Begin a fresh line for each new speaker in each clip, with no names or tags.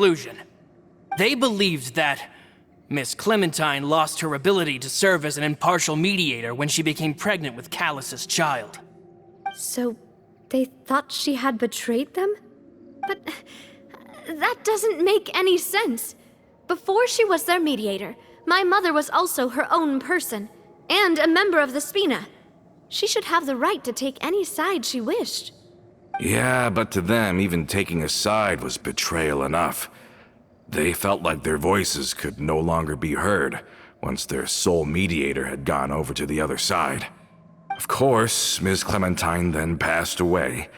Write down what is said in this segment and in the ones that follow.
conclusion. They believed that Miss Clementine lost her ability to serve as an impartial mediator when she became pregnant with Callus's child.
So, they thought she had betrayed them? But that doesn't make any sense. Before she was their mediator, my mother was also her own person, and a member of the Spina. She should have the right to take any side she wished.
Yeah, but to them, even taking a side was betrayal enough. They felt like their voices could no longer be heard once their sole mediator had gone over to the other side. Of course, Ms. Clementine then passed away,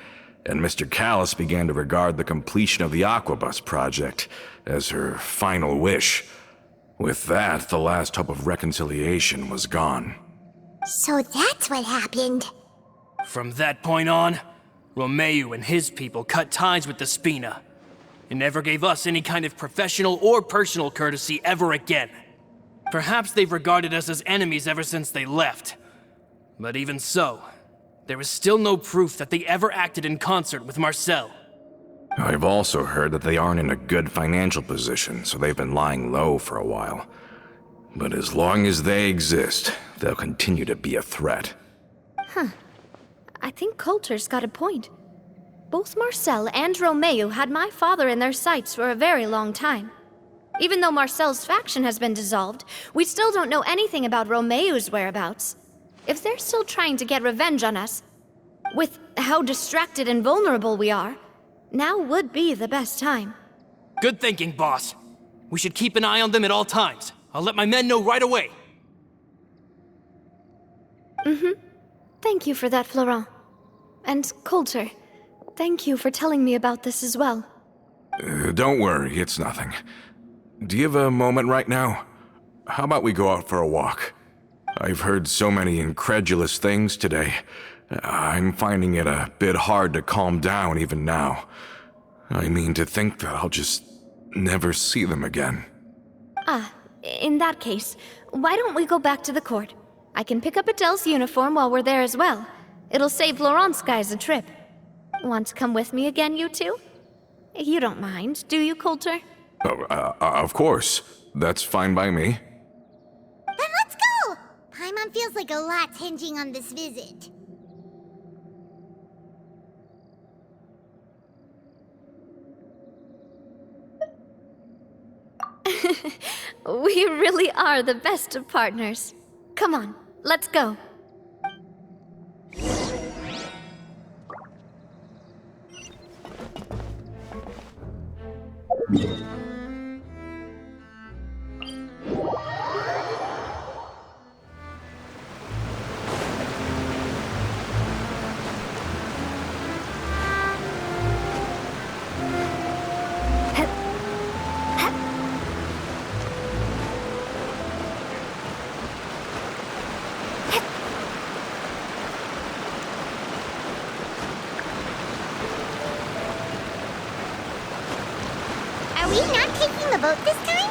and Mr. Callus began to regard the completion of the Aquabus project as her final wish. With that, the last hope of reconciliation was gone.
So that's what happened.
From that point on, Romeu and his people cut ties with the Spina, and never gave us any kind of professional or personal courtesy ever again. Perhaps they've regarded us as enemies ever since they left. But even so, there is still no proof that they ever acted in concert with Marcel.
I've also heard that they aren't in a good financial position, so they've been lying low for a while. But as long as they exist, they'll continue to be a threat.
I think Coulter's got a point. Both Marcel and Romeu had my father in their sights for a very long time. Even though Marcel's faction has been dissolved, we still don't know anything about Romeu's whereabouts. If they're still trying to get revenge on us, with how distracted and vulnerable we are, now would be the best time.
Good thinking, boss. We should keep an eye on them at all times. I'll let my men know right away.
Thank you for that, Florent. And Coulter, thank you for telling me about this as well.
Don't worry, it's nothing. Do you have a moment right now? How about we go out for a walk? I've heard so many incredulous things today. I'm finding it a bit hard to calm down even now. I mean, to think that I'll just never see them again.
In that case, why don't we go back to the court? I can pick up Adele's uniform while we're there as well. It'll save Laurent's guys a trip. Want to come with me again, you two? You don't mind, do you, Coulter?
Of course. That's fine by me.
Then let's go! Paimon feels like a lot's hinging on this visit.
We really are the best of partners. Come on, let's go.
Are we not taking the boat this time?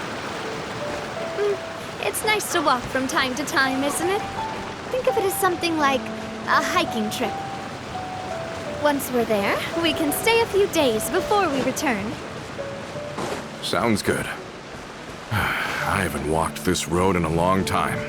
It's nice to walk from time to time, isn't it? Think of it as something like a hiking trip. Once we're there, we can stay a few days before we return.
Sounds good. I haven't walked this road in a long time.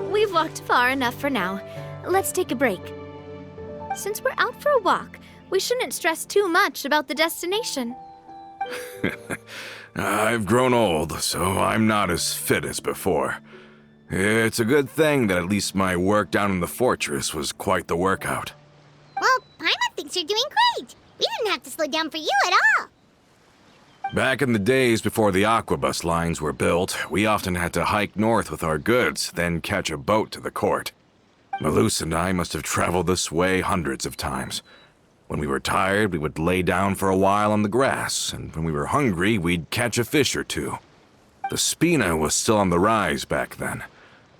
We've walked far enough for now. Let's take a break. Since we're out for a walk, we shouldn't stress too much about the destination.
I've grown old, so I'm not as fit as before. It's a good thing that at least my work down in the fortress was quite the workout.
Well, Paimon thinks you're doing great. We didn't have to slow down for you at all.
Back in the days before the aquabus lines were built, we often had to hike north with our goods, then catch a boat to the court. Malus and I must have traveled this way hundreds of times. When we were tired, we would lay down for a while on the grass, and when we were hungry, we'd catch a fish or two. The Spina was still on the rise back then.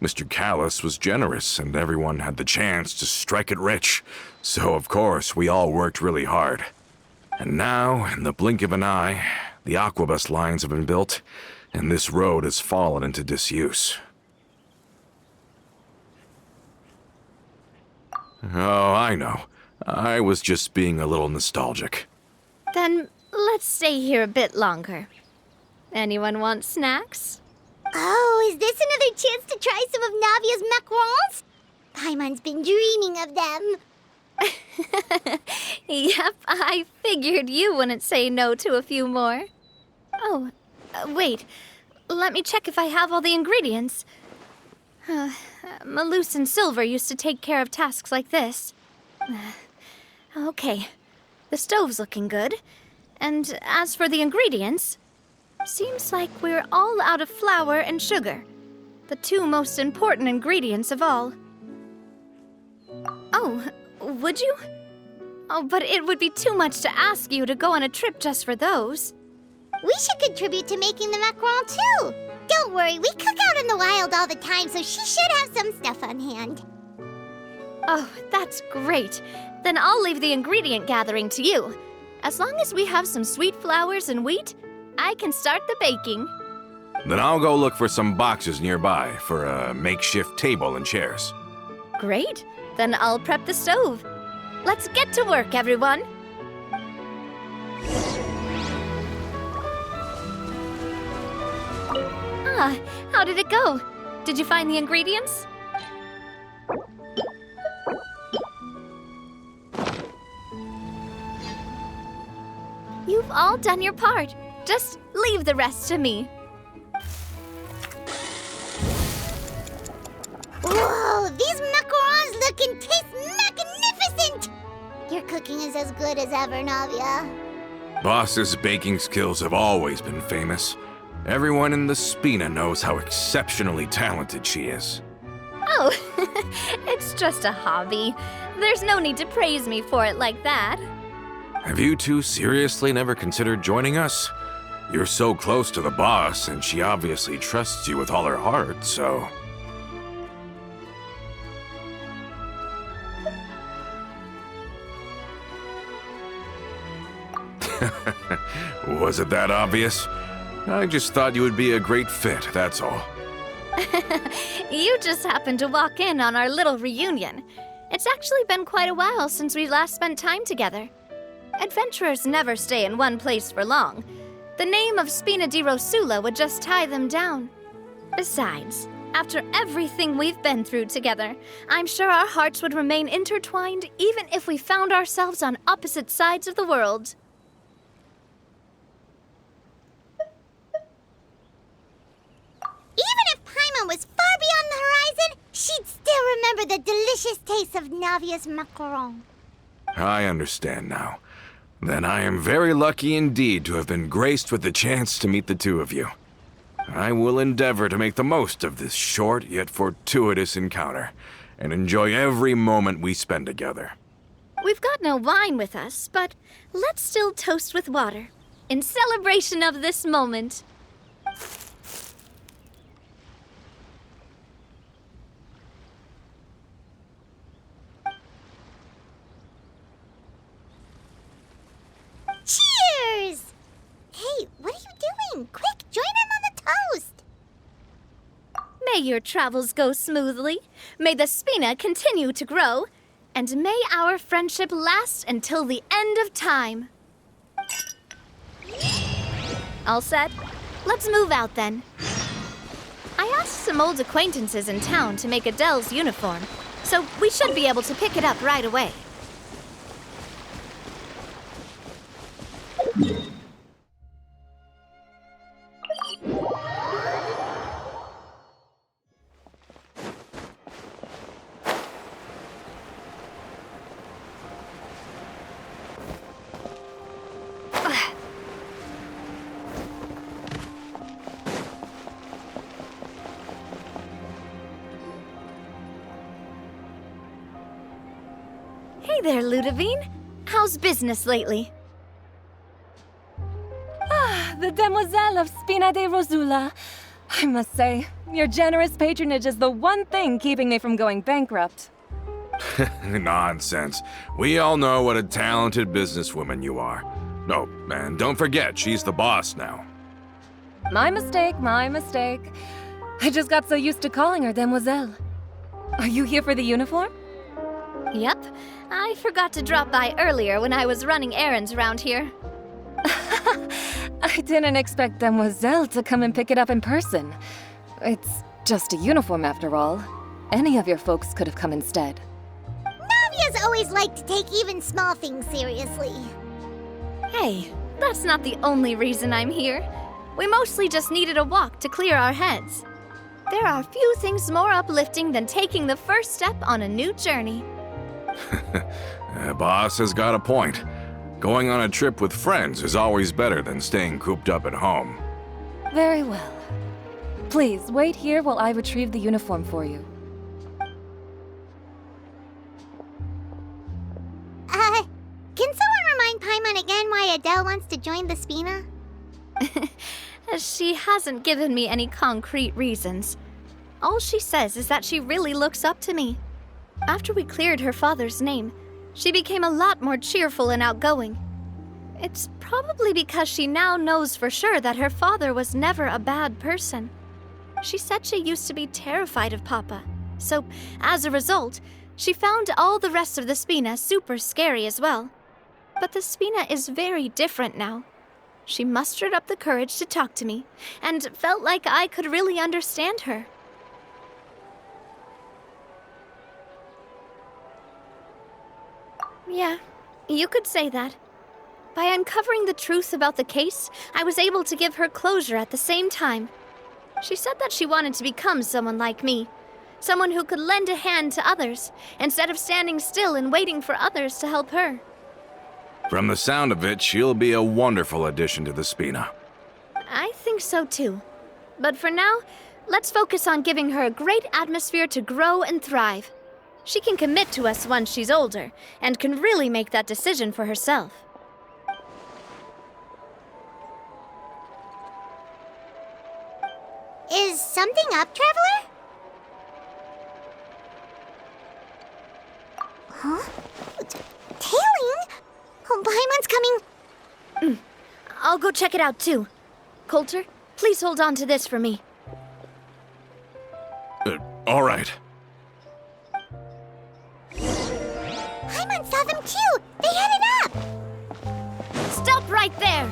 Mr. Callus was generous, and everyone had the chance to strike it rich. So, of course, we all worked really hard. And now, in the blink of an eye, the aquabus lines have been built, and this road has fallen into disuse. Oh, I know. I was just being a little nostalgic.
Then let's stay here a bit longer. Anyone want snacks?
Oh, is this another chance to try some of Navia's macarons? Paimon's been dreaming of them.
Yep, I figured you wouldn't say no to a few more. Oh, wait. Let me check if I have all the ingredients. Malus and Silver used to take care of tasks like this. Okay, the stove's looking good. And as for the ingredients, seems like we're all out of flour and sugar, the two most important ingredients of all. Oh, would you? Oh, but it would be too much to ask you to go on a trip just for those.
We should contribute to making the macaron too. Don't worry, we cook out in the wild all the time, so she should have some stuff on hand.
Oh, that's great. Then I'll leave the ingredient gathering to you. As long as we have some sweet flours and wheat, I can start the baking.
Then I'll go look for some boxes nearby for a makeshift table and chairs.
Great. Then I'll prep the stove. Let's get to work, everyone. Ah, how did it go? Did you find the ingredients? You've all done your part. Just leave the rest to me.
Whoa, these macarons look and taste magnificent! Your cooking is as good as ever, Navia.
Boss's baking skills have always been famous. Everyone in the Spina knows how exceptionally talented she is.
Oh, it's just a hobby. There's no need to praise me for it like that.
Have you two seriously never considered joining us? You're so close to the boss, and she obviously trusts you with all her heart, so... Was it that obvious? I just thought you would be a great fit, that's all.
You just happened to walk in on our little reunion. It's actually been quite a while since we last spent time together. Adventurers never stay in one place for long. The name of Spina di Rosula would just tie them down. Besides, after everything we've been through together, I'm sure our hearts would remain intertwined even if we found ourselves on opposite sides of the world.
Even if Paimon was far beyond the horizon, she'd still remember the delicious taste of Navia's macaron.
I understand now. Then I am very lucky indeed to have been graced with the chance to meet the two of you. I will endeavor to make the most of this short yet fortuitous encounter, and enjoy every moment we spend together.
We've got no wine with us, but let's still toast with water, in celebration of this moment.
Cheers! Hey, what are you doing? Quick, join in on the toast!
May your travels go smoothly, may the Spina continue to grow, and may our friendship last until the end of time. All set? Let's move out then. I asked some old acquaintances in town to make Adele's uniform, so we should be able to pick it up right away. Hey there, Ludovine. How's business lately?
The Demoiselle of Spina de Rosula. I must say, your generous patronage is the one thing keeping me from going bankrupt.
Nonsense. We all know what a talented businesswoman you are. No, and don't forget, she's the boss now.
My mistake, my mistake. I just got so used to calling her Demoiselle. Are you here for the uniform?
Yep. I forgot to drop by earlier when I was running errands around here.
I didn't expect Demoiselle to come and pick it up in person. It's just a uniform after all. Any of your folks could have come instead.
Navia's always liked to take even small things seriously.
Hey, that's not the only reason I'm here. We mostly just needed a walk to clear our heads. There are few things more uplifting than taking the first step on a new journey.
Boss has got a point. Going on a trip with friends is always better than staying cooped up at home.
Very well. Please, wait here while I retrieve the uniform for you.
Can someone remind Paimon again why Adele wants to join the Spina?
She hasn't given me any concrete reasons. All she says is that she really looks up to me. After we cleared her father's name, she became a lot more cheerful and outgoing. It's probably because she now knows for sure that her father was never a bad person. She said she used to be terrified of Papa, so as a result, she found all the rest of the Spina super scary as well. But the Spina is very different now. She mustered up the courage to talk to me, and felt like I could really understand her. Yeah, you could say that. By uncovering the truth about the case, I was able to give her closure at the same time. She said that she wanted to become someone like me. Someone who could lend a hand to others, instead of standing still and waiting for others to help her.
From the sound of it, she'll be a wonderful addition to the Spina.
I think so too. But for now, let's focus on giving her a great atmosphere to grow and thrive. She can commit to us once she's older, and can really make that decision for herself.
Is something up, Traveler? Huh? Tailing? Oh, Paimon's coming.
I'll go check it out too. Coulter, please hold on to this for me.
All right.
Paimon saw them too! They headed up!
Stop right there!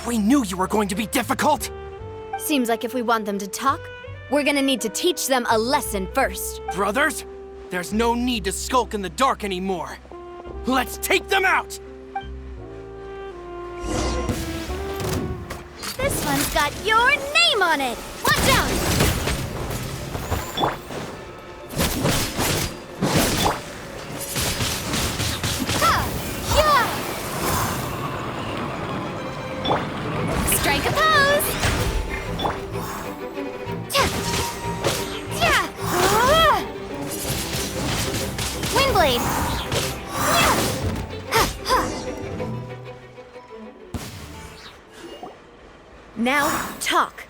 We knew you were going to be difficult!
Seems like if we want them to talk, we're gonna need to teach them a lesson first.
Brothers, there's no need to skulk in the dark anymore. Let's take them out!
This one's got your name on it! Watch out! Strike a pose! Windblade! Now, talk.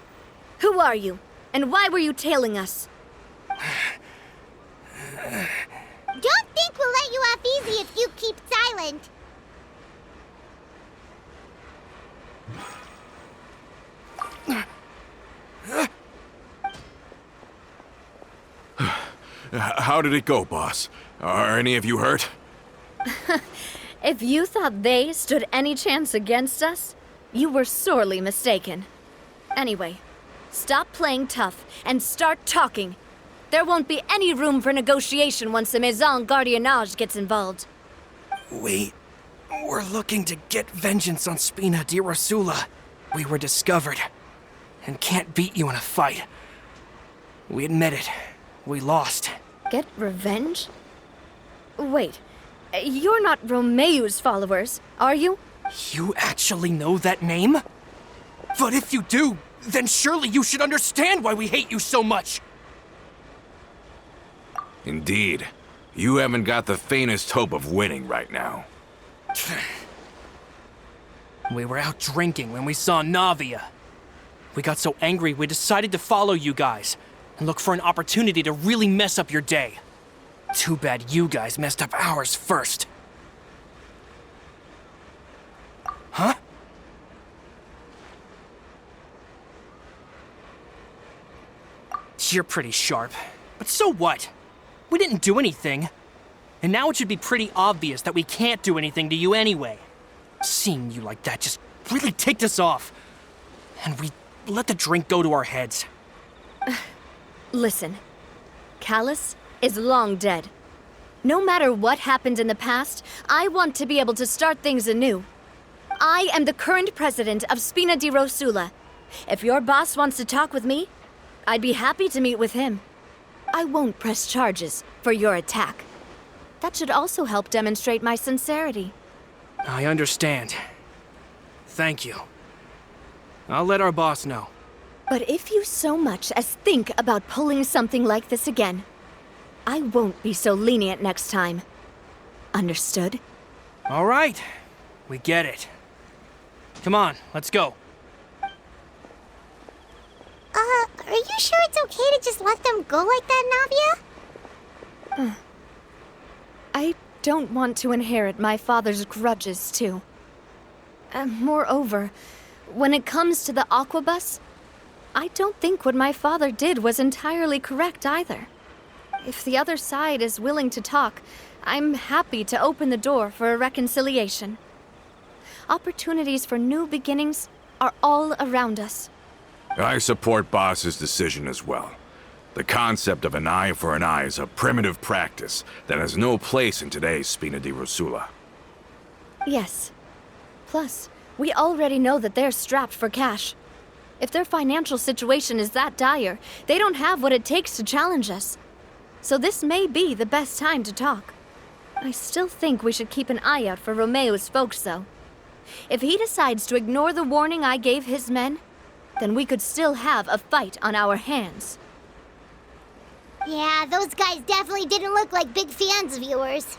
Who are you? And why were you tailing us?
Don't think we'll let you off easy if you keep silent.
How did it go, boss? Are any of you hurt?
If you thought they stood any chance against us, you were sorely mistaken. Anyway, stop playing tough and start talking. There won't be any room for negotiation once the Maison Gardiennage gets involved.
We're looking to get vengeance on Spina di Rosula. We were discovered, and can't beat you in a fight. We admit it. We lost.
Get revenge? Wait, you're not Romeu's followers, are you?
You actually know that name? But if you do, then surely you should understand why we hate you so much!
Indeed. You haven't got the faintest hope of winning right now.
We were out drinking when we saw Navia. We got so angry we decided to follow you guys and look for an opportunity to really mess up your day. Too bad you guys messed up ours first. Huh? You're pretty sharp, but so what? We didn't do anything. And now it should be pretty obvious that we can't do anything to you anyway. Seeing you like that just really ticked us off. And we let the drink go to our heads.
Listen, Callus is long dead. No matter what happened in the past, I want to be able to start things anew. I am the current president of Spina di Rosula. If your boss wants to talk with me, I'd be happy to meet with him. I won't press charges for your attack. That should also help demonstrate my sincerity.
I understand. Thank you. I'll let our boss know.
But if you so much as think about pulling something like this again, I won't be so lenient next time. Understood?
All right. We get it. Come on, let's go.
Are you sure it's okay to just let them go like that, Navia?
I don't want to inherit my father's grudges, too. Moreover, when it comes to the Aquabus, I don't think what my father did was entirely correct either. If the other side is willing to talk, I'm happy to open the door for a reconciliation. Opportunities for new beginnings are all around us.
I support Boss's decision as well. The concept of an eye for an eye is a primitive practice that has no place in today's Spina di Rosula.
Yes. Plus, we already know that they're strapped for cash. If their financial situation is that dire, they don't have what it takes to challenge us. So this may be the best time to talk. I still think we should keep an eye out for Romeu's folks, though. If he decides to ignore the warning I gave his men, then we could still have a fight on our hands.
Yeah, those guys definitely didn't look like big fans of yours.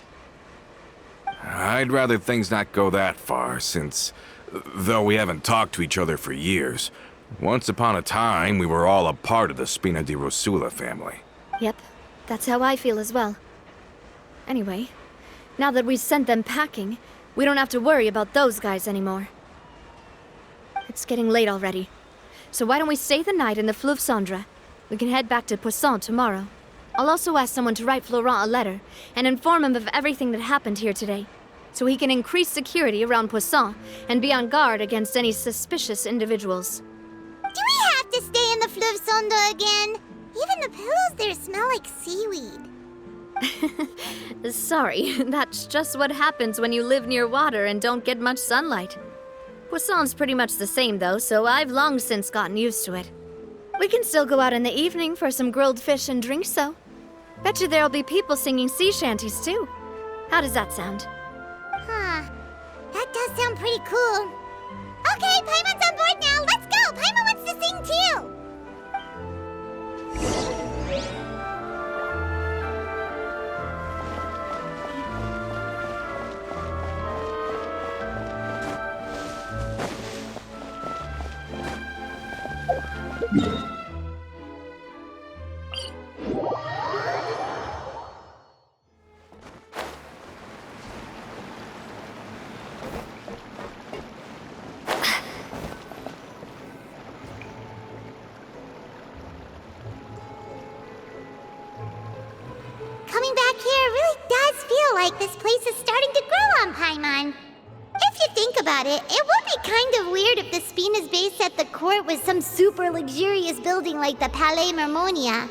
I'd rather things not go that far, since, though we haven't talked to each other for years, once upon a time we were all a part of the Spina di Rosula family.
Yep, that's how I feel as well. Anyway, now that we've sent them packing, we don't have to worry about those guys anymore. It's getting late already. So why don't we stay the night in the Fleuve Cendre? We can head back to Poisson tomorrow. I'll also ask someone to write Florent a letter and inform him of everything that happened here today, so he can increase security around Poisson and be on guard against any suspicious individuals.
Do we have to stay in the Fleuve Cendre again? Even the pillows there smell like seaweed.
Sorry, that's just what happens when you live near water and don't get much sunlight. Poisson's pretty much the same though, so I've long since gotten used to it. We can still go out in the evening for some grilled fish and drinks, though. Bet you there'll be people singing sea shanties, too. How does that sound?
Huh. That does sound pretty cool. Okay, Paimon's on board now. Let's go. Paimon wants to sing too. Coming back here really does feel like this place is starting to grow on Paimon. If you think about it, it would be kind of weird if the Spina's base at the court was some super luxurious building like the Palais Mermonia.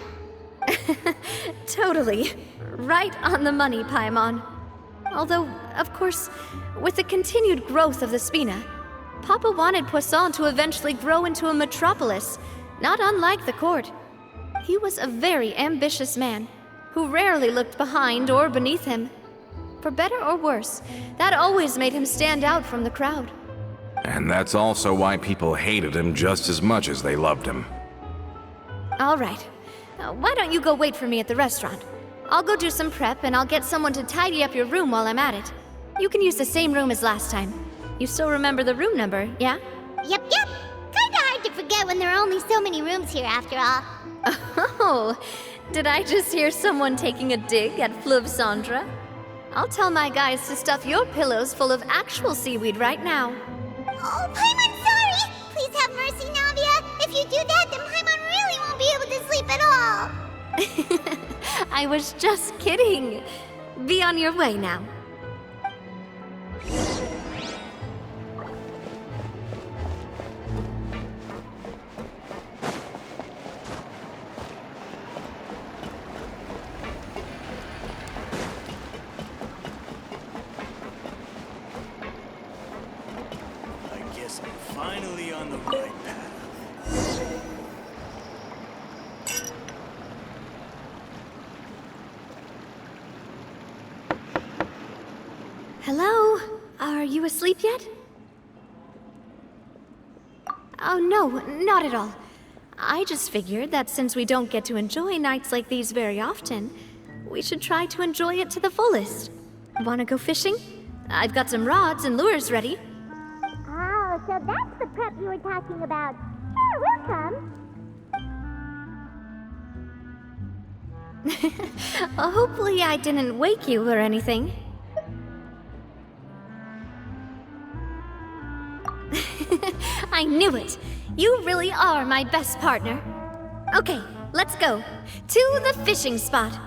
Totally. Right on the money, Paimon. Although, of course, with the continued growth of the Spina, Papa wanted Poisson to eventually grow into a metropolis, not unlike the court. He was a very ambitious man, who rarely looked behind or beneath him. For better or worse, that always made him stand out from the crowd.
And that's also why people hated him just as much as they loved him.
All right. Why don't you go wait for me at the restaurant? I'll go do some prep and I'll get someone to tidy up your room while I'm at it. You can use the same room as last time. You still remember the room number, yeah?
Yep. Kinda hard to forget when there are only so many rooms here after all.
Oh, did I just hear someone taking a dig at Fleuve Cendra? I'll tell my guys to stuff your pillows full of actual seaweed right now.
Oh, Paimon, sorry! Please have mercy, Navia. If you do that, then Paimon really won't be able to sleep at all.
I was just kidding. Be on your way now.
I guess I'm finally on the right path.
Hello? Are you asleep yet? Oh, no, not at all. I just figured that since we don't get to enjoy nights like these very often, we should try to enjoy it to the fullest. Wanna go fishing? I've got some rods and lures ready.
Oh, so that's the prep you were talking about. Sure, we'll come.
Hopefully I didn't wake you or anything. I knew it! You really are my best partner. Okay, let's go. To the fishing spot.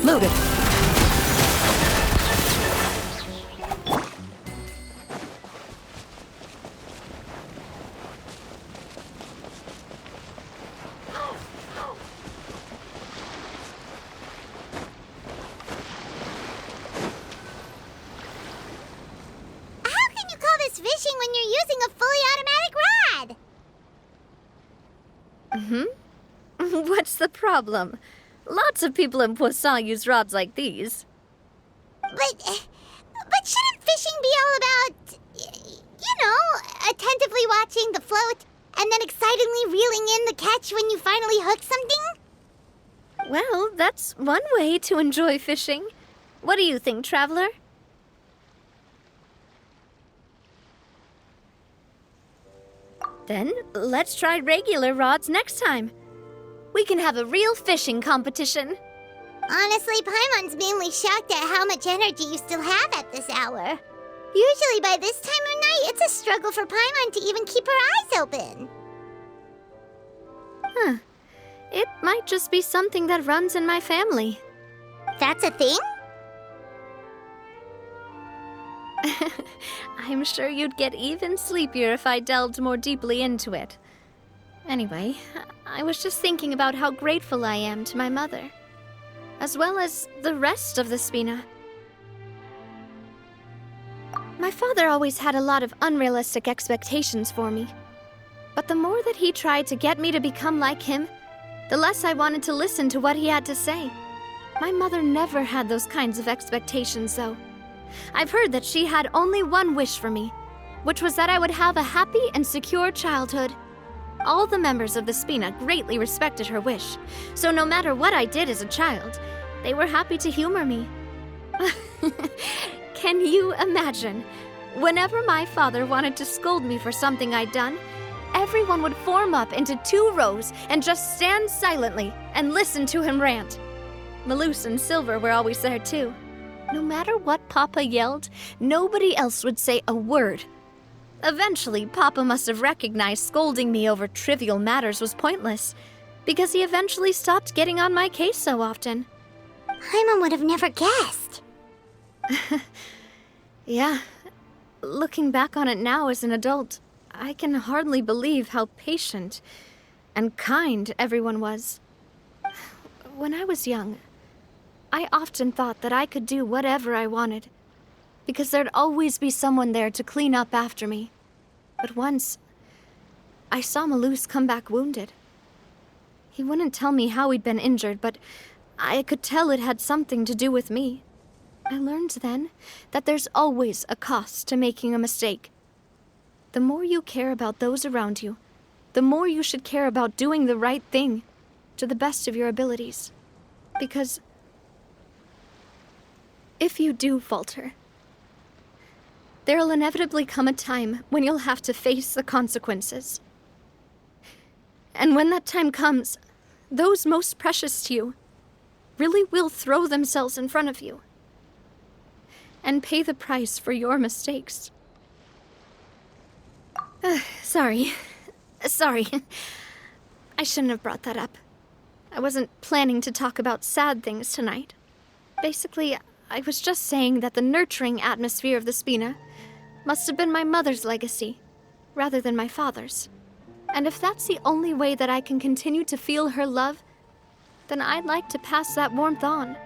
Loaded.
How can you call this fishing when you're using a fully automatic rod?
What's the problem? Lots of people in Poisson use rods like these.
But shouldn't fishing be all about, attentively watching the float and then excitedly reeling in the catch when you finally hook something?
Well, that's one way to enjoy fishing. What do you think, Traveler? Then, let's try regular rods next time. We can have a real fishing competition.
Honestly, Paimon's mainly shocked at how much energy you still have at this hour. Usually by this time of night, it's a struggle for Paimon to even keep her eyes open.
Huh. It might just be something that runs in my family.
That's a thing?
I'm sure you'd get even sleepier if I delved more deeply into it. Anyway, I was just thinking about how grateful I am to my mother, as well as the rest of the Spina. My father always had a lot of unrealistic expectations for me. But the more that he tried to get me to become like him, the less I wanted to listen to what he had to say. My mother never had those kinds of expectations, though. I've heard that she had only one wish for me, which was that I would have a happy and secure childhood. All the members of the Spina greatly respected her wish, so no matter what I did as a child, they were happy to humor me. Can you imagine? Whenever my father wanted to scold me for something I'd done, everyone would form up into 2 rows and just stand silently and listen to him rant. Malus and Silver were always there too. No matter what Papa yelled, nobody else would say a word. Eventually, Papa must have recognized scolding me over trivial matters was pointless, because he eventually stopped getting on my case so often.
Paimon would have never guessed.
Yeah. Looking back on it now as an adult, I can hardly believe how patient and kind everyone was. When I was young, I often thought that I could do whatever I wanted, because there'd always be someone there to clean up after me. But once, I saw Malus come back wounded. He wouldn't tell me how he'd been injured, but I could tell it had something to do with me. I learned then that there's always a cost to making a mistake. The more you care about those around you, the more you should care about doing the right thing to the best of your abilities. Because if you do falter, there'll inevitably come a time when you'll have to face the consequences. And when that time comes, those most precious to you really will throw themselves in front of you and pay the price for your mistakes. Sorry. I shouldn't have brought that up. I wasn't planning to talk about sad things tonight. Basically, I was just saying that the nurturing atmosphere of the Spina must have been my mother's legacy, rather than my father's. And if that's the only way that I can continue to feel her love, then I'd like to pass that warmth on.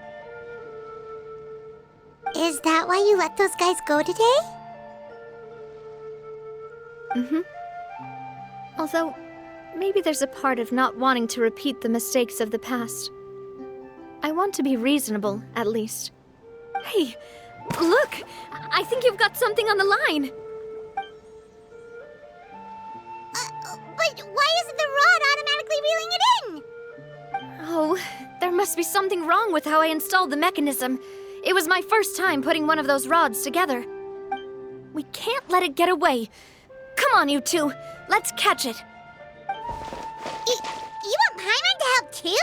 Is that why you let those guys go today?
Although, maybe there's a part of not wanting to repeat the mistakes of the past. I want to be reasonable, at least. Hey, look! I think you've got something on the line!
But why isn't the rod automatically reeling it in?
Oh, there must be something wrong with how I installed the mechanism. It was my first time putting one of those rods together. We can't let it get away. Come on, you two. Let's catch it.
You want Paimon to help too?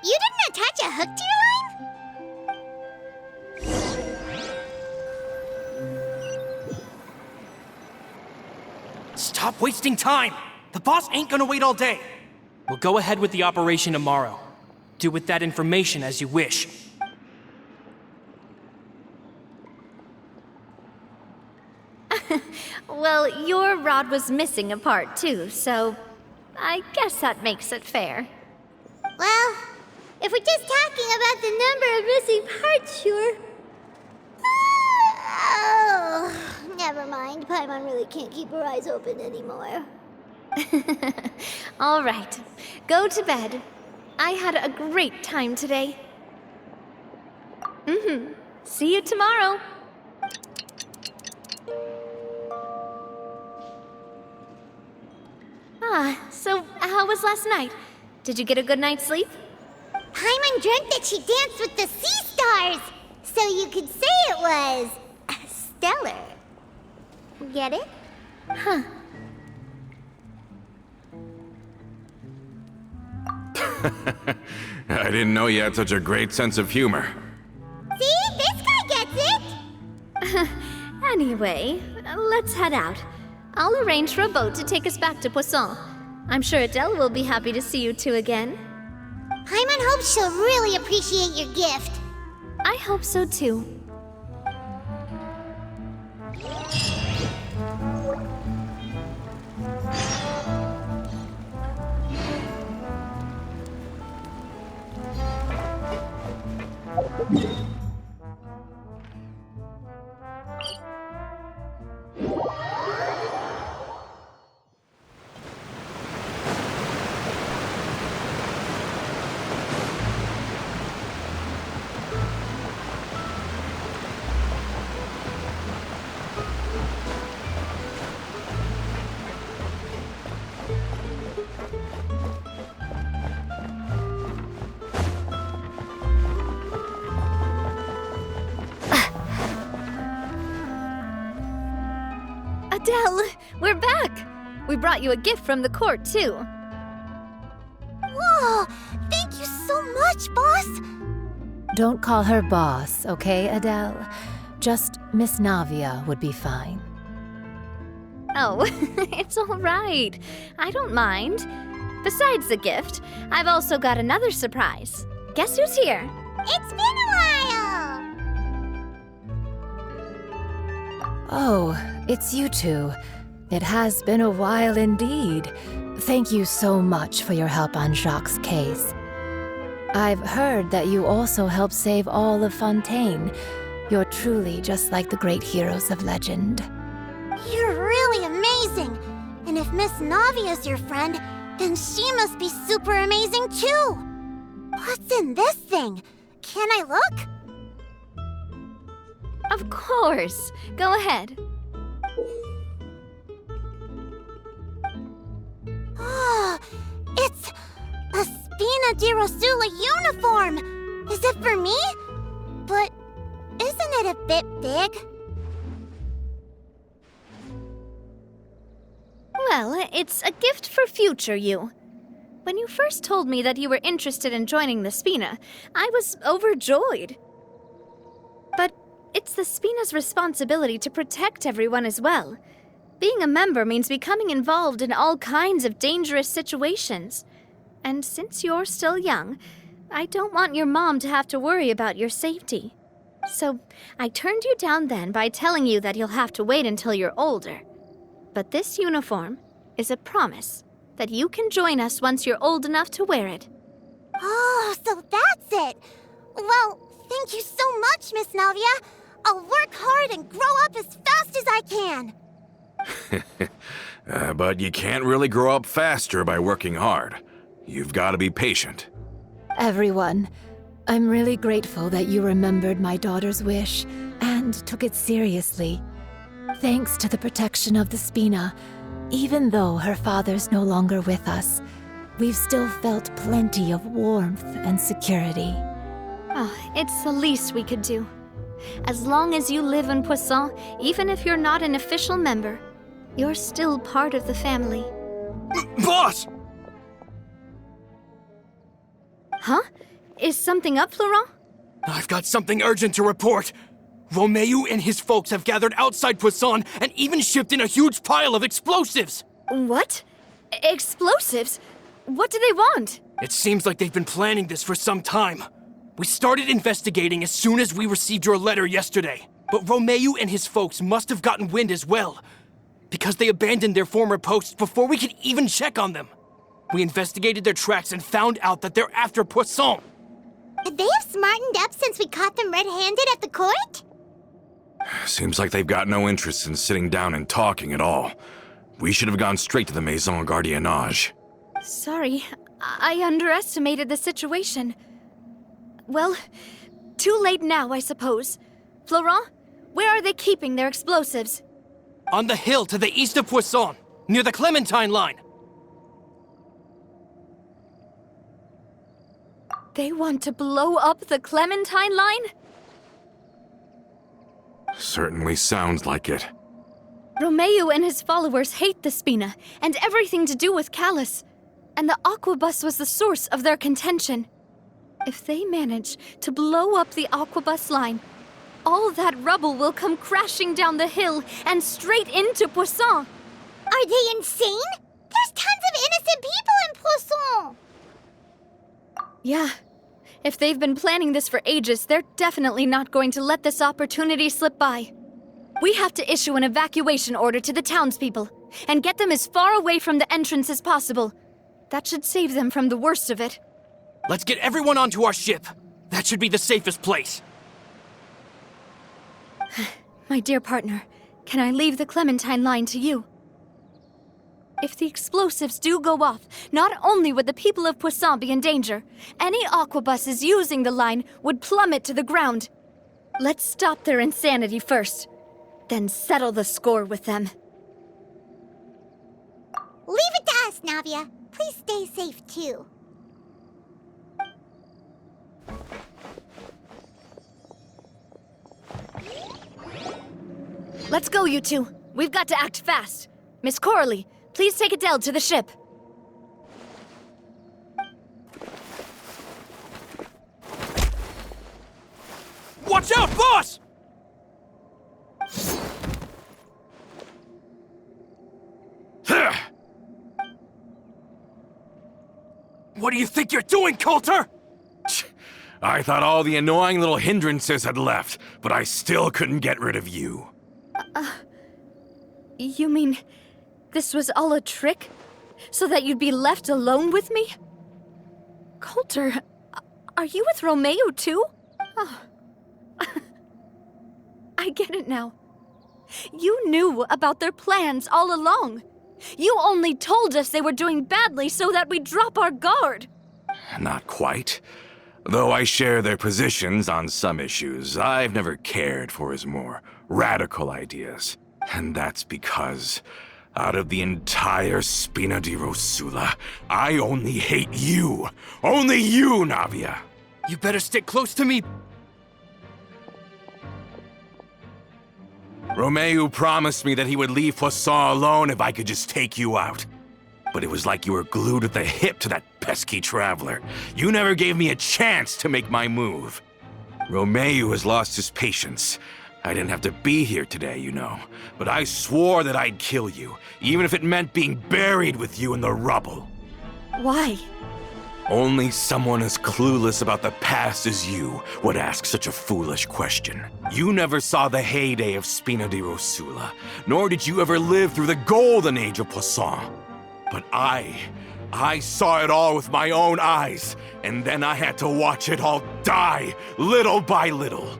You didn't attach a hook to your line?
Stop wasting time! The boss ain't gonna wait all day. We'll go ahead with the operation tomorrow. Do with that information as you wish.
Well, your rod was missing a part too, so I guess that makes it fair.
Well, if we're just talking about the number of missing parts, sure. Oh, never mind. Paimon really can't keep her eyes open anymore.
All right, go to bed. I had a great time today. See you tomorrow. So how was last night? Did you get a good night's sleep?
Paimon dreamt that she danced with the sea stars, so you could say it was stellar. Get it?
Huh.
I didn't know you had such a great sense of humor.
See? This guy gets it!
Anyway, let's head out. I'll arrange for a boat to take us back to Poisson. I'm sure Adele will be happy to see you two again.
Paimon hopes she'll really appreciate your gift.
I hope so too. Adele, we're back! We brought you a gift from the court, too.
Whoa! Thank you so much, boss!
Don't call her boss, okay, Adele? Just Miss Navia would be fine.
Oh, it's all right. I don't mind. Besides the gift, I've also got another surprise. Guess who's here?
It's been a while!
Oh, it's you two. It has been a while indeed. Thank you so much for your help on Jacques' case. I've heard that you also helped save all of Fontaine. You're truly just like the great heroes of legend.
You're really amazing! And if Miss Navia's your friend, then she must be super amazing too! What's in this thing? Can I look?
Of course. Go ahead.
Oh, it's a Spina di Rosula uniform! Is it for me? But isn't it a bit big?
Well, it's a gift for future you. When you first told me that you were interested in joining the Spina, I was overjoyed. But it's the Spina's responsibility to protect everyone as well. Being a member means becoming involved in all kinds of dangerous situations. And since you're still young, I don't want your mom to have to worry about your safety. So I turned you down then by telling you that you'll have to wait until you're older. But this uniform is a promise that you can join us once you're old enough to wear it.
Oh, so that's it! Well, thank you so much, Miss Navia! I'll work hard and grow up as fast as I can!
But you can't really grow up faster by working hard. You've got to be patient.
Everyone, I'm really grateful that you remembered my daughter's wish and took it seriously. Thanks to the protection of the Spina, even though her father's no longer with us, we've still felt plenty of warmth and security.
Oh, it's the least we could do. As long as you live in Poisson, even if you're not an official member, you're still part of the family.
Boss!
Huh? Is something up, Florent?
I've got something urgent to report. Romeu and his folks have gathered outside Poisson and even shipped in a huge pile of explosives.
What? Explosives? What do they want?
It seems like they've been planning this for some time. We started investigating as soon as we received your letter yesterday. But Romeu and his folks must have gotten wind as well, because they abandoned their former posts before we could even check on them. We investigated their tracks and found out that they're after Poisson.
Could they have smartened up since we caught them red-handed at the court?
Seems like they've got no interest in sitting down and talking at all. We should have gone straight to the Maison Gardiennage.
Sorry, I underestimated the situation. Well, too late now, I suppose. Florent, where are they keeping their explosives?
On the hill to the east of Poisson, near the Clementine line.
They want to blow up the Clementine line?
Certainly sounds like it.
Romeu and his followers hate the Spina and everything to do with Callus. And the Aquabus was the source of their contention. If they manage to blow up the Aquabus line, all that rubble will come crashing down the hill and straight into Poisson.
Are they insane? There's tons of innocent people in Poisson!
Yeah. If they've been planning this for ages, they're definitely not going to let this opportunity slip by. We have to issue an evacuation order to the townspeople and get them as far away from the entrance as possible. That should save them from the worst of it.
Let's get everyone onto our ship. That should be the safest place.
My dear partner, can I leave the Clementine line to you? If the explosives do go off, not only would the people of Poisson be in danger, any aquabuses using the line would plummet to the ground. Let's stop their insanity first, then settle the score with them.
Leave it to us, Navia. Please stay safe, too.
Let's go, you two. We've got to act fast. Miss Coralie, please take Adele to the ship.
Watch out, boss! What do you think you're doing, Coulter?
I thought all the annoying little hindrances had left, but I still couldn't get rid of you.
You mean this was all a trick? So that you'd be left alone with me? Coulter, are you with Romeo too? Oh. I get it now. You knew about their plans all along. You only told us they were doing badly so that we'd drop our guard.
Not quite. Though I share their positions on some issues, I've never cared for his more radical ideas. And that's because, out of the entire Spina di Rosula, I only hate you. Only you, Navia.
You better stick close to me.
Romeo promised me that he would leave Poisson alone if I could just take you out. But it was like you were glued at the hip to that pesky traveler. You never gave me a chance to make my move. Romeo has lost his patience. I didn't have to be here today, you know. But I swore that I'd kill you, even if it meant being buried with you in the rubble.
Why?
Only someone as clueless about the past as you would ask such a foolish question. You never saw the heyday of Spina di Rosula, nor did you ever live through the golden age of Poisson. But I saw it all with my own eyes, and then I had to watch it all die, little by little.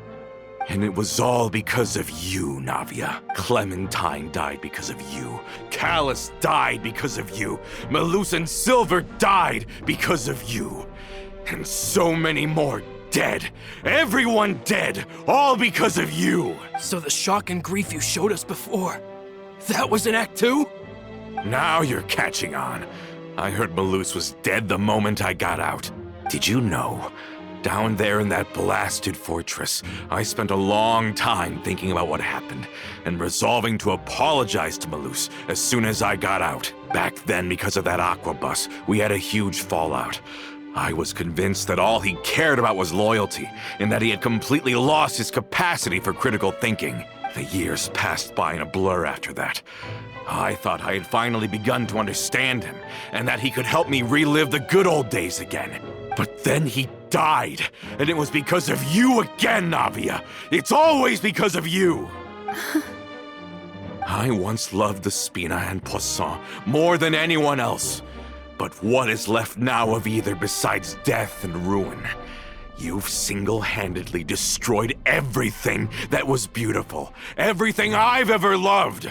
And it was all because of you, Navia. Clementine died because of you. Callus died because of you. Malus and Silver died because of you. And so many more dead. Everyone dead, all because of you.
So the shock and grief you showed us before, that was in Act 2?
Now you're catching on. I heard Malus was dead the moment I got out. Did you know? Down there in that blasted fortress, I spent a long time thinking about what happened and resolving to apologize to Malus as soon as I got out. Back then, because of that aqua bus, we had a huge fallout. I was convinced that all he cared about was loyalty and that he had completely lost his capacity for critical thinking. The years passed by in a blur after that. I thought I had finally begun to understand him and that he could help me relive the good old days again. But then he died, and it was because of you again, Navia. It's always because of you. I once loved the Spina and Poisson more than anyone else. But what is left now of either besides death and ruin? You've single-handedly destroyed everything that was beautiful, everything I've ever loved.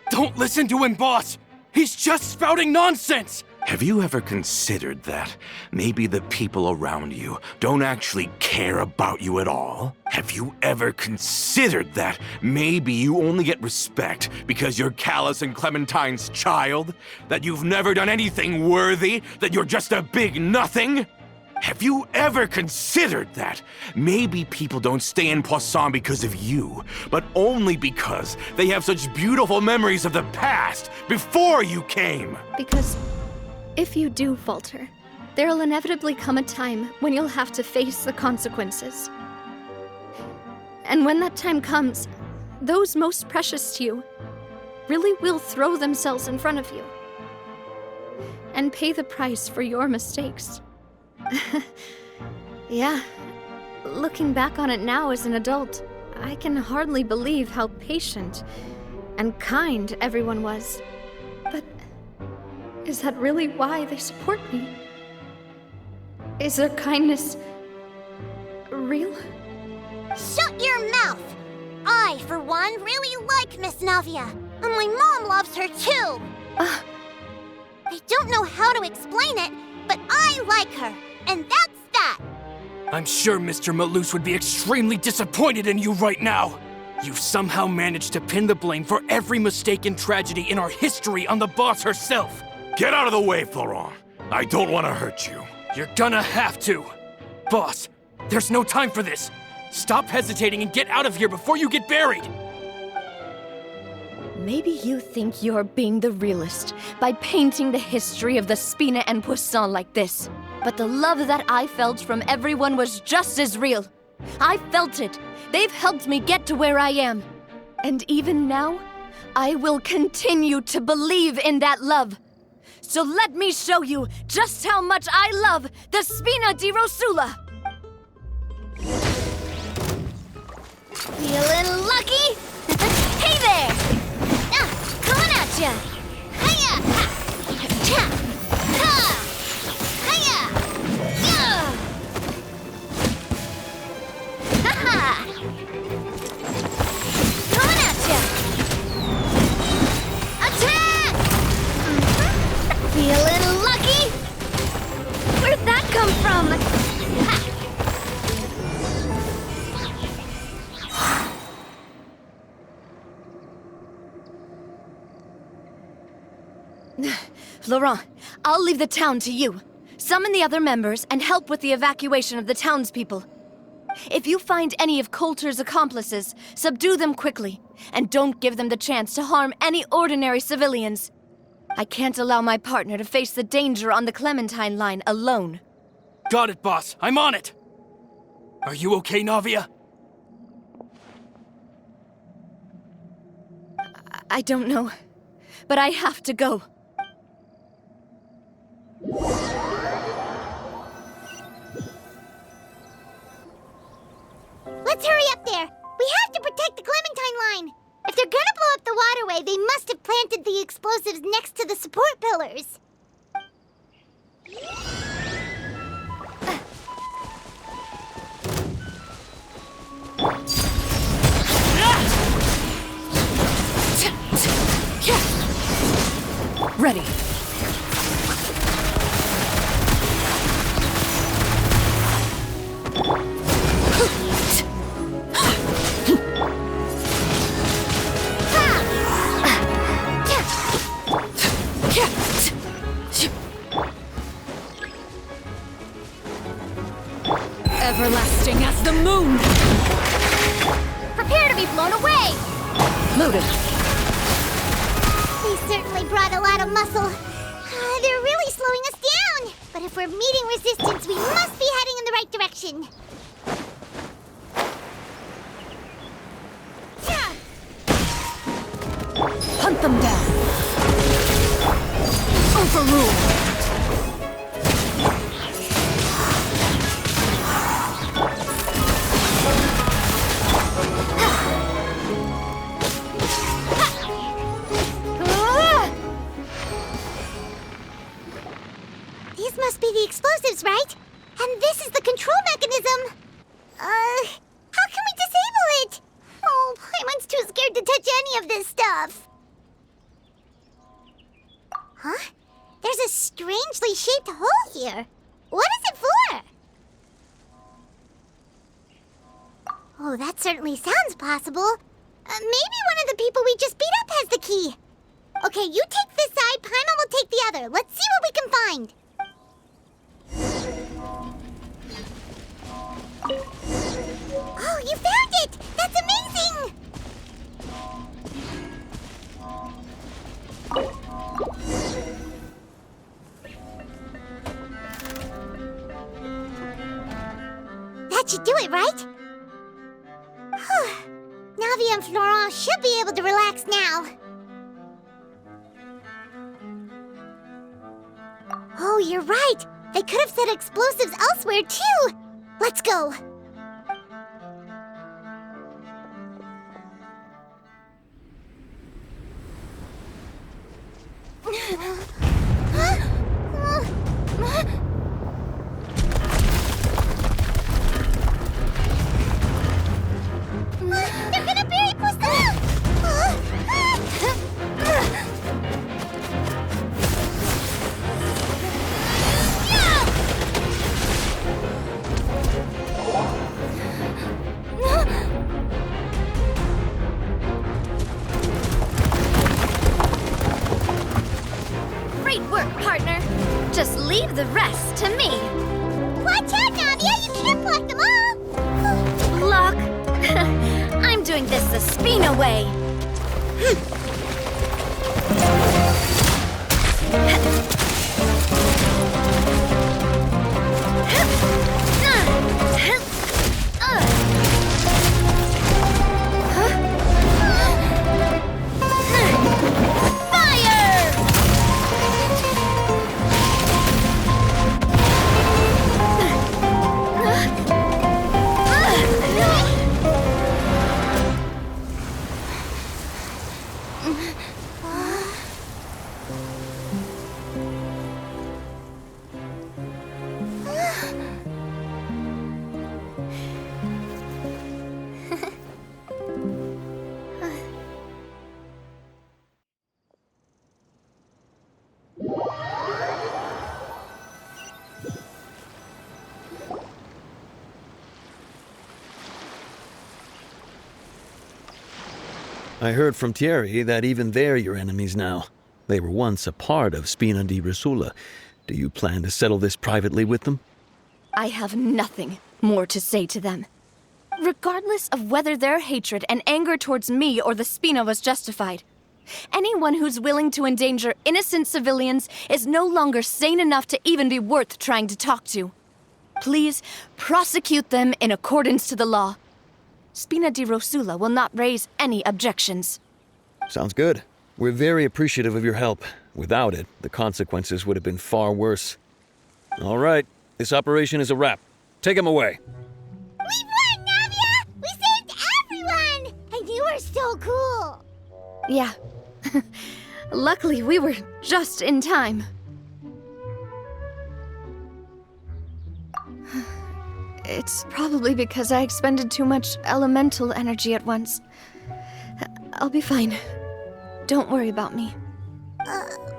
Don't listen to him, boss! He's just spouting nonsense!
Have you ever considered that maybe the people around you don't actually care about you at all? Have you ever considered that maybe you only get respect because you're Callus and Clementine's child? That you've never done anything worthy? That you're just a big nothing? Have you ever considered that maybe people don't stay in Poisson because of you, but only because they have such beautiful memories of the past before you came?
Because if you do falter, there'll inevitably come a time when you'll have to face the consequences. And when that time comes, those most precious to you really will throw themselves in front of you and pay the price for your mistakes. Yeah, looking back on it now as an adult, I can hardly believe how patient and kind everyone was. But is that really why they support me? Is their kindness real?
Shut your mouth! I, for one, really like Miss Navia, and my mom loves her too! I don't know how to explain it, but I like her, and that's that!
I'm sure Mr. Malus would be extremely disappointed in you right now. You've somehow managed to pin the blame for every mistake and tragedy in our history on the boss herself.
Get out of the way, Florent. I don't want to hurt you.
You're gonna have to. Boss, there's no time for this. Stop hesitating and get out of here before you get buried.
Maybe you think you're being the realist by painting the history of the Spina and Poisson like this. But the love that I felt from everyone was just as real. I felt it. They've helped me get to where I am. And even now, I will continue to believe in that love. So let me show you just how much I love the Spina di Rosula. Feeling lucky? Hey there! Coming at ya! Hiya! Ha! Cha! Ha! Hiya! Yeah! Ha ha! Coming at ya! Attack! Feeling lucky? Where'd that come from? Ha! Laurent, I'll leave the town to you. Summon the other members and help with the evacuation of the townspeople. If you find any of Coulter's accomplices, subdue them quickly, and don't give them the chance to harm any ordinary civilians. I can't allow my partner to face the danger on the Clementine line alone.
Got it, boss. I'm on it. Are you okay, Navia?
I don't know, but I have to go.
Let's hurry up there! We have to protect the Clementine line! If they're gonna blow up the waterway, they must have planted the explosives next to the support pillars.
Ready. Everlasting as the moon!
Prepare to be blown away!
Loaded.
They certainly brought a lot of muscle. They're really slowing us down. But if we're meeting resistance, we must be heading in the right direction.
Hunt them down. Overrule.
These must be the explosives, right? And this is the control mechanism. How can we disable it? Oh, Paimon's too scared to touch any of this stuff. Huh? There's a strangely shaped hole here. What is it for? Oh, that certainly sounds possible. Maybe one of the people we just beat up has the key. Okay, you take this side, Paimon will take the other. Let's see what we can find. Oh, you found it! That's amazing! That should do it, right? Whew. Navi and Florent should be able to relax now. Oh, you're right! They could have set explosives elsewhere, too! Let's go! They're gonna bury Poisson!
Great work, partner. Just leave the rest to me.
Watch out, Navia! You can't block them all!
Block? I'm doing this the Spina way.
I heard from Thierry that even they're your enemies now. They were once a part of Spina di Rosula. Do you plan to settle this privately with them?
I have nothing more to say to them. Regardless of whether their hatred and anger towards me or the Spina was justified, anyone who's willing to endanger innocent civilians is no longer sane enough to even be worth trying to talk to. Please prosecute them in accordance to the law. Spina di Rosula will not raise any objections.
Sounds good. We're very appreciative of your help. Without it, the consequences would have been far worse. All right, this operation is a wrap. Take him away.
We won, Navia! We saved everyone! And you were so cool!
Yeah. Luckily, we were just in time. It's probably because I expended too much elemental energy at once. I'll be fine. Don't worry about me.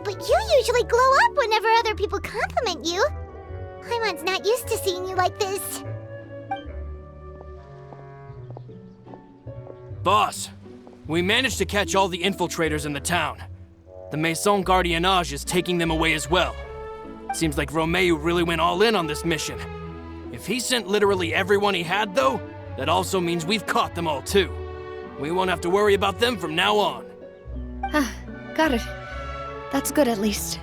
But you usually glow up whenever other people compliment you. Paimon's not used to seeing you like this.
Boss, we managed to catch all the infiltrators in the town. The Maison Gardiennage is taking them away as well. Seems like Romeo really went all in on this mission. If he sent literally everyone he had, though, that also means we've caught them all, too. We won't have to worry about them from now on.
Got it. That's good, at least.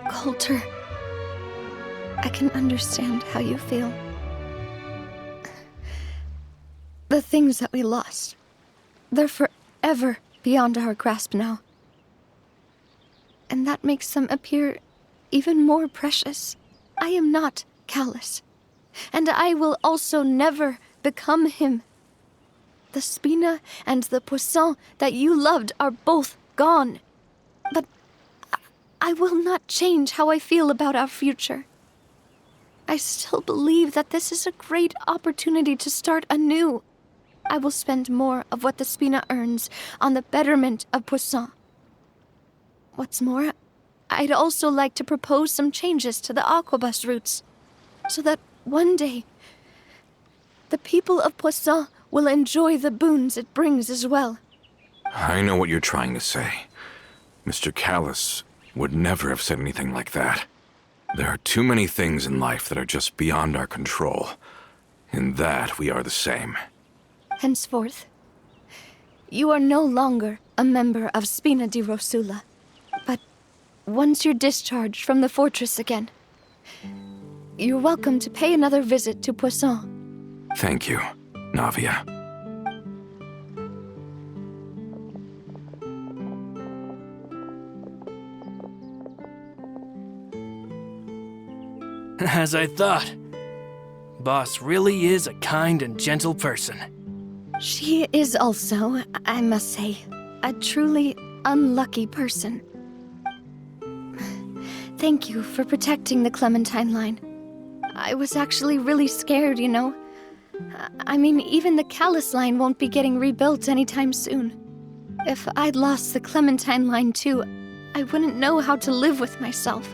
Coulter, I can understand how you feel. The things that we lost, they're forever beyond our grasp now. And that makes them appear even more precious. I am not callous, and I will also never become him. The Spina and the Poisson that you loved are both gone. But I will not change how I feel about our future. I still believe that this is a great opportunity to start anew. I will spend more of what the Spina earns on the betterment of Poisson. What's more, I'd also like to propose some changes to the Aquabus routes, so that one day, the people of Poisson will enjoy the boons it brings as well.
I know what you're trying to say. Mr. Callus would never have said anything like that. There are too many things in life that are just beyond our control. In that, we are the same.
Henceforth, you are no longer a member of Spina di Rosula, but once you're discharged from the fortress again, you're welcome to pay another visit to Poisson.
Thank you, Navia.
As I thought. Boss really is a kind and gentle person.
She is also, I must say, a truly unlucky person. Thank you for protecting the Clementine line. I was actually really scared, you know. I mean, even the Callus line won't be getting rebuilt anytime soon. If I'd lost the Clementine line too, I wouldn't know how to live with myself.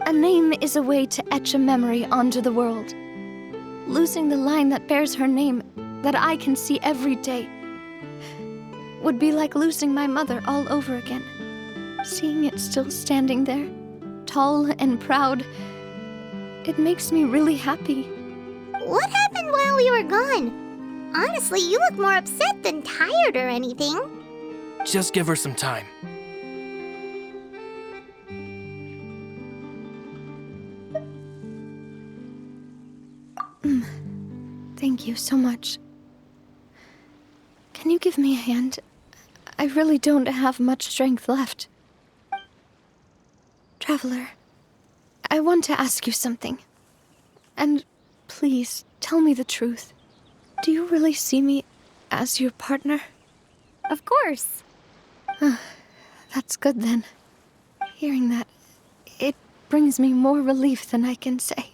A name is a way to etch a memory onto the world. Losing the line that bears her name, that I can see every day, would be like losing my mother all over again. Seeing it still standing there, tall and proud, it makes me really happy.
What happened while we were gone? Honestly, you look more upset than tired or anything.
Just give her some time.
Thank you so much. Can you give me a hand? I really don't have much strength left. Traveler, I want to ask you something. And please, tell me the truth. Do you really see me as your partner?
Of course.
That's good then. Hearing that, it brings me more relief than I can say.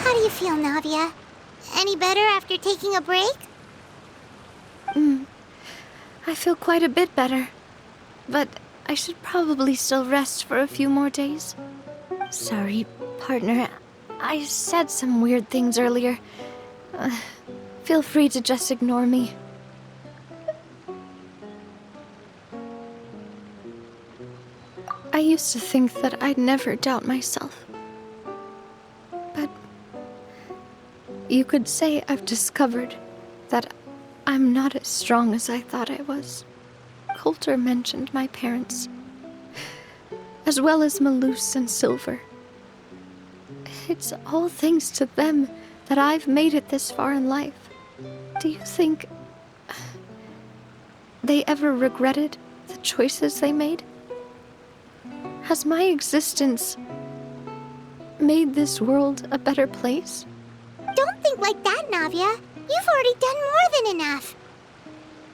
How do you feel, Navia? Any better after taking a break?
I feel quite a bit better. But I should probably still rest for a few more days. Sorry, partner. I said some weird things earlier. Feel free to just ignore me. I used to think that I'd never doubt myself. But you could say I've discovered that I'm not as strong as I thought I was. Coulter mentioned my parents, as well as Malus and Silver. It's all thanks to them that I've made it this far in life. Do you think they ever regretted the choices they made? Has my existence made this world a better place?
Don't think like that, Navia. You've already done more than enough.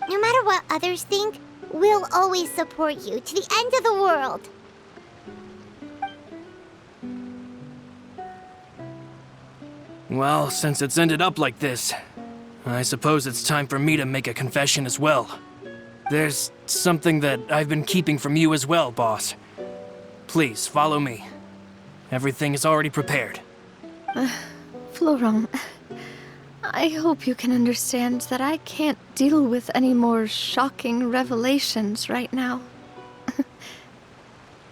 No matter what others think, we'll always support you to the end of the world.
Well, since it's ended up like this, I suppose it's time for me to make a confession as well. There's something that I've been keeping from you as well, boss. Please, follow me. Everything is already prepared.
Florent, I hope you can understand that I can't deal with any more shocking revelations right now.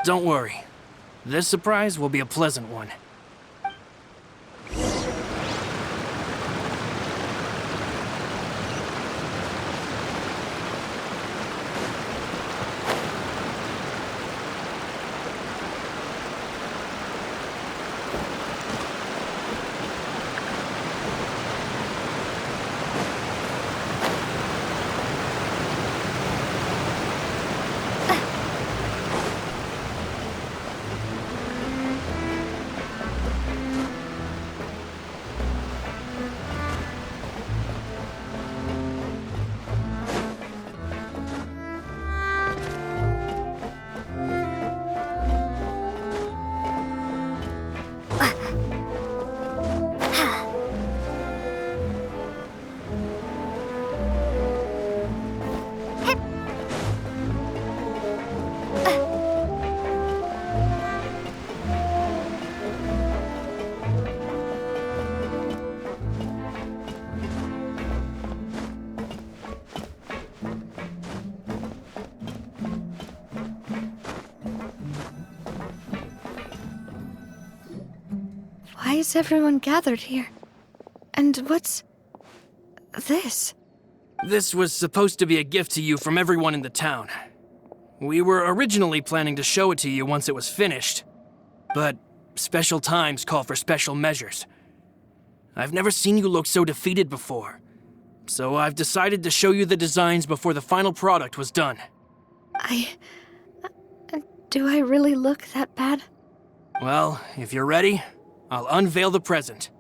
Don't worry. This surprise will be a pleasant one.
Why is everyone gathered here? And what's this?
This was supposed to be a gift to you from everyone in the town. We were originally planning to show it to you once it was finished, but special times call for special measures. I've never seen you look so defeated before, so I've decided to show you the designs before the final product was done.
Do I really look that bad?
Well, if you're ready, I'll unveil the present.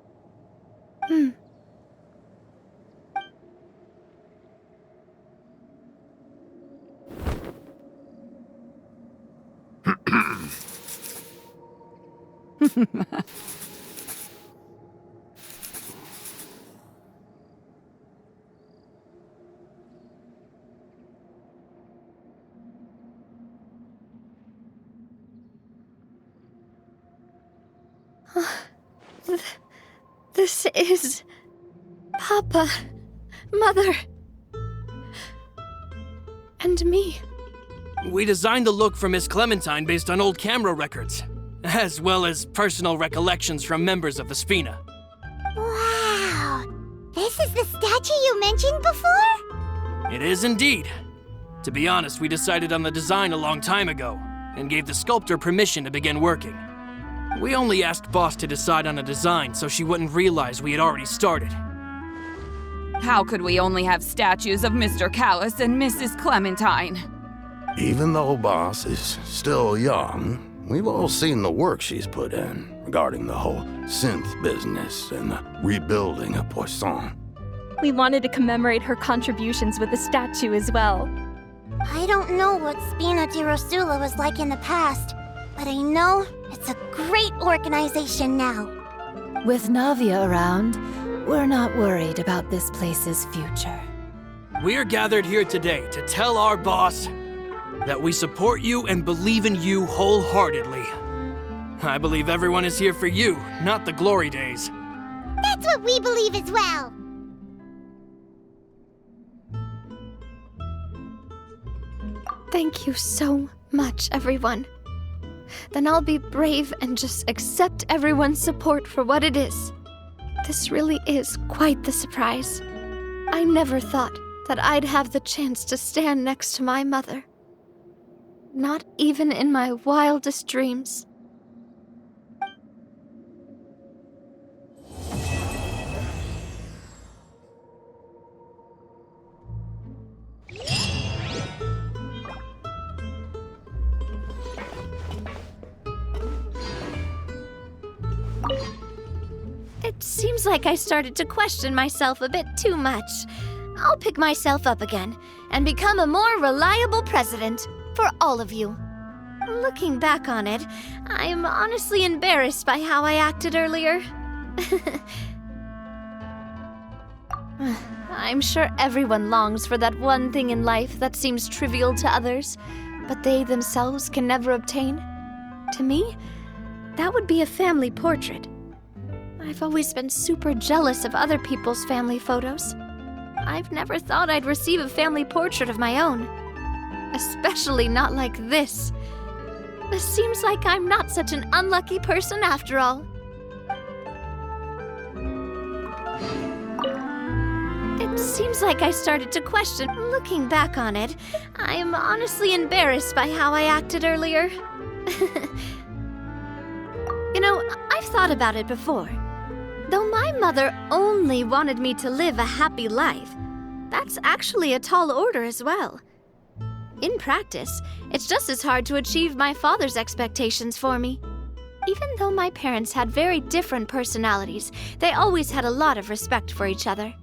This is... Papa, Mother, and me.
We designed the look for Miss Clementine based on old camera records, as well as personal recollections from members of the Spina.
Wow! This is the statue you mentioned before?
It is indeed. To be honest, we decided on the design a long time ago, and gave the sculptor permission to begin working. We only asked Boss to decide on a design so she wouldn't realize we had already started.
How could we only have statues of Mr. Callus and Mrs. Clementine?
Even though Boss is still young, we've all seen the work she's put in regarding the whole synth business and the rebuilding of Poisson.
We wanted to commemorate her contributions with a statue as well.
I don't know what Spina di Rosula was like in the past, but I know it's a great organization now.
With Navia around, we're not worried about this place's future.
We are gathered here today to tell our boss that we support you and believe in you wholeheartedly. I believe everyone is here for you, not the glory days.
That's what we believe as well.
Thank you so much, everyone. Then I'll be brave and just accept everyone's support for what it is. This really is quite the surprise. I never thought that I'd have the chance to stand next to my mother. Not even in my wildest dreams. It seems like I started to question myself a bit too much. I'll pick myself up again and become a more reliable president for all of you. Looking back on it, I'm honestly embarrassed by how I acted earlier. I'm sure everyone longs for that one thing in life that seems trivial to others, but they themselves can never obtain. To me, that would be a family portrait. I've always been super jealous of other people's family photos. I've never thought I'd receive a family portrait of my own. Especially not like this. It seems like I'm not such an unlucky person after all. It seems like I started to question. Looking back on it, I'm honestly embarrassed by how I acted earlier. You know, I've thought about it before. Though my mother only wanted me to live a happy life, that's actually a tall order as well. In practice, it's just as hard to achieve my father's expectations for me. Even though my parents had very different personalities, they always had a lot of respect for each other.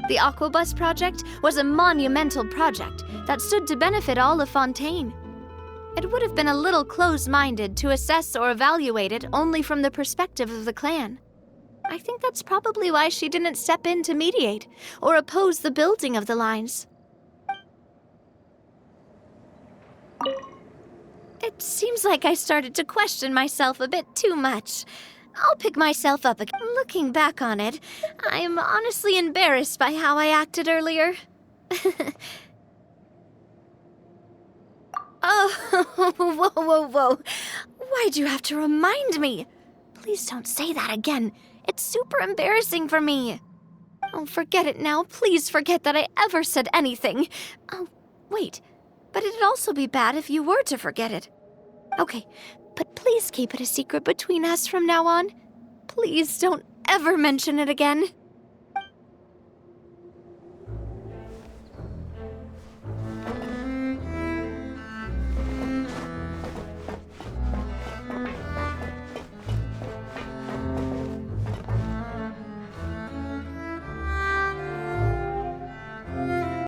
The Aquabus project was a monumental project that stood to benefit all of Fontaine. It would have been a little close-minded to assess or evaluate it only from the perspective of the clan. I think that's probably why she didn't step in to mediate or oppose the building of the lines. It seems like I started to question myself a bit too much. I'll pick myself up again. Looking back on it, I'm honestly embarrassed by how I acted earlier. Oh, whoa. Why'd you have to remind me? Please don't say that again. It's super embarrassing for me. Oh, forget it now. Please forget that I ever said anything. Oh, wait. But it'd also be bad if you were to forget it. Okay, but please keep it a secret between us from now on. Please don't ever mention it again.